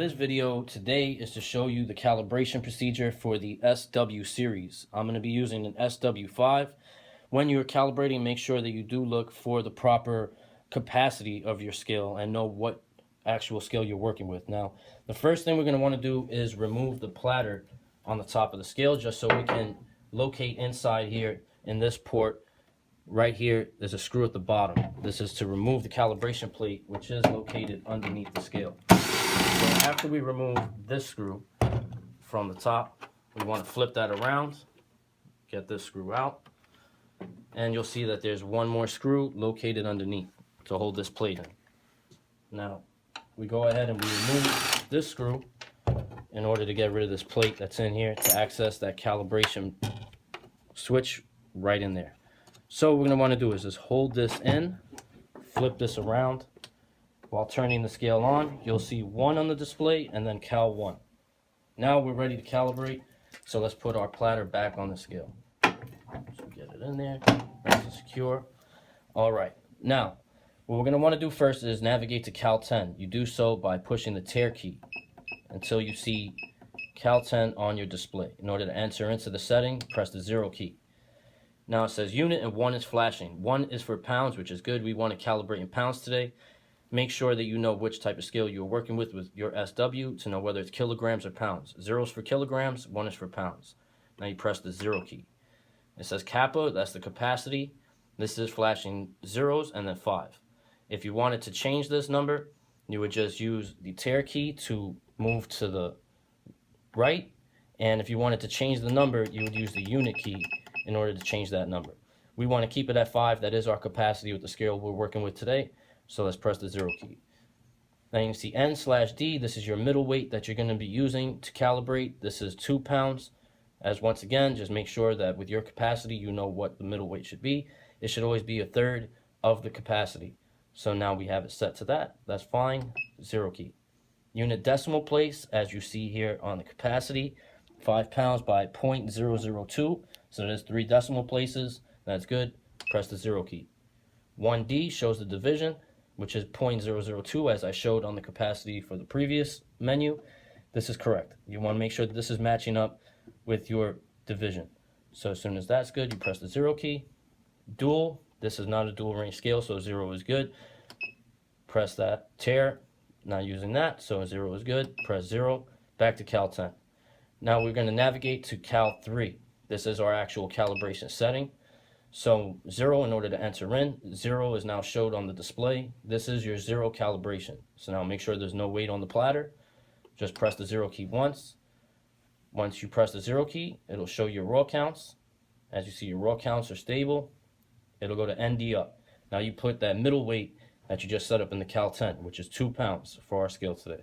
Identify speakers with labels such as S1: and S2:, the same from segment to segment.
S1: This video today is to show you the calibration procedure for the SW series. I'm going to be using an SW5. When you're calibrating, make sure that you do look for the proper capacity of your scale and know what actual scale you're working with. Now, the first thing we're going to want to do is remove the platter on the top of the scale just so we can locate inside here in this port. Right here, there's a screw at the bottom. This is to remove the calibration plate, which is located underneath the scale. So after we remove this screw from the top, we want to flip that around, get this screw out, and you'll see that there's one more screw located underneath to hold this plate in. Now, we go ahead and we remove this screw in order to get rid of this plate that's in here to access that calibration switch right in there. So what we're going to want to do is just hold this in, flip this around. While turning the scale on, you'll see 1 on the display and then cal 1. Now we're ready to calibrate, so let's put our platter back on the scale. So get it in there, nice and secure. All right, now what we're going to want to do first is navigate to cal 10. You do so by pushing the Tar key until you see cal 10 on your display. In order to enter into the setting, press the 0 key. Now it says unit and 1 is flashing. 1 is for pounds, which is good. We want to calibrate in pounds today. Make sure that you know which type of scale you're working with your SW to know whether it's kilograms or pounds. 0 is for kilograms, 1 is for pounds. Now you press the 0 key. It says kappa, that's the capacity. This is flashing zeros and then 5. If you wanted to change this number, you would just use the Tar key to move to the right. And if you wanted to change the number, you would use the unit key in order to change that number. We want to keep it at 5. That is our capacity with the scale we're working with today. So let's press the 0 key. Now you can see N/D. This is your middle weight that you're going to be using to calibrate. This is 2 pounds. As once again, just make sure that with your capacity, you know what the middle weight should be. It should always be 1/3 of the capacity. So now we have it set to that. That's fine. 0 key. Unit decimal place, as you see here on the capacity, 5 pounds by 0.002. So there's 3 decimal places. That's good. Press the 0 key. 1D shows the division, which is 0.002, as I showed on the capacity for the previous menu. This is correct. You want to make sure that this is matching up with your division. So as soon as that's good, you press the 0 key. Dual, this is not a dual range scale, so 0 is good. Press that. Tar, not using that, so 0 is good. Press 0, back to cal 10. Now we're going to navigate to cal 3. This is our actual calibration setting. So 0 in order to enter in. 0 is now showed on the display. This is your 0 calibration. So now make sure there's no weight on the platter. Just press the 0 key once. Once you press the 0 key, it'll show your raw counts. As you see, your raw counts are stable. It'll go to ND up. Now you put that middle weight that you just set up in the cal 10, which is 2 pounds for our scale today.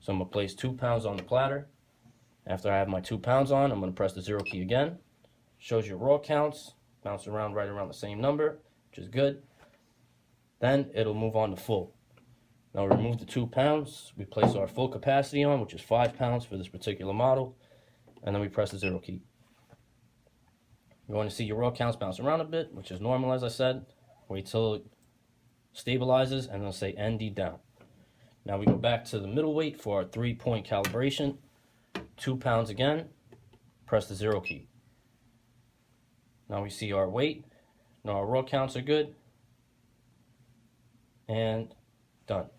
S1: So I'm going to place 2 pounds on the platter. After I have my 2 pounds on, I'm going to press the 0 key again. Shows your raw counts. Bounce around right around the same number, which is good. Then it'll move on to full. Now remove the 2 pounds. We place our full capacity on, which is 5 pounds for this particular model. And then we press the 0 key. You're going to see your raw counts bounce around a bit, which is normal, as I said. Wait till it stabilizes and then say ND down. Now we go back to the middle weight for our 3-point calibration. 2 pounds again. Press the 0 key. Now we see our weight. Now our raw counts are good. And done.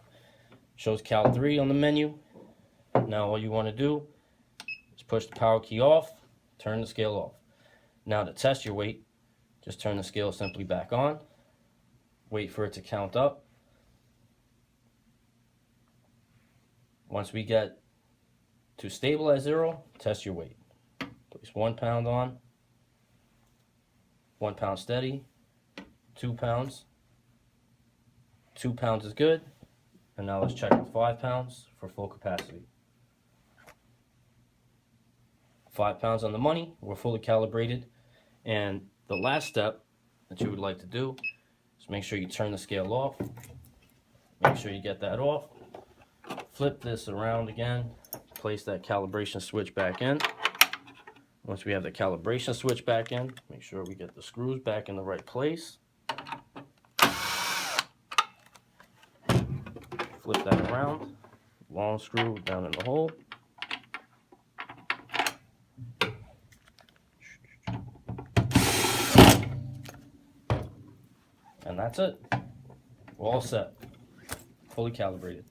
S1: Shows cal 3 on the menu. Now all you want to do is push the power key off, turn the scale off. Now to test your weight, just turn the scale simply back on. Wait for it to count up. Once we get to stable at 0, test your weight. Place 1 pound on. 1 pound steady, 2 pounds. 2 pounds is good. And now let's check with 5 pounds for full capacity. 5 pounds on the money, we're fully calibrated. And the last step that you would like to do is make sure you turn the scale off. Make sure you get that off. Flip this around again, place that calibration switch back in. Once we have the calibration switch back in, make sure we get the screws back in the right place. Flip that around. long screw down in the hole. And that's it. We're all set. Fully calibrated.